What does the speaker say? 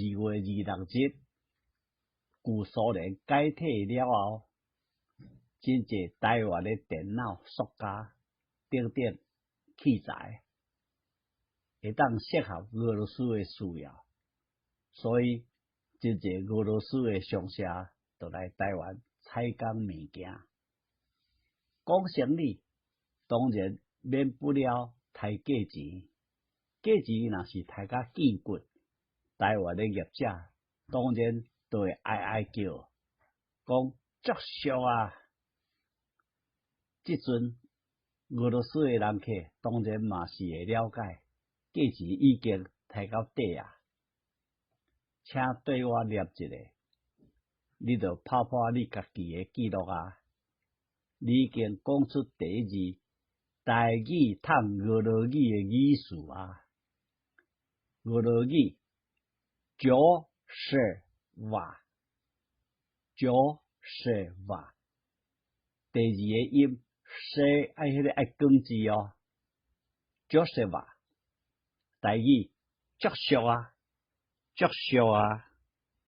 2月26日，旧苏联解体了后，真侪台湾的电脑、塑胶等等器材，会当适合俄罗斯的需要，所以真侪俄罗斯的商社就来台湾采购物件。讲生理，当然免不了刣价钱。价钱若是刣甲见骨，台湾的业者当然都会哀叫，讲足俗啊！即阵俄罗斯的人客当然嘛是会了解，价钱已经刣到底啊！请对我念一个，你着拍拍你家己的记录啊！你已经讲出第一字台语烫俄罗语的语序啊！俄罗语就是哇，就是哇。第二个音是爱迄个爱根字哦，就是哇。台语足俗啊，足俗啊。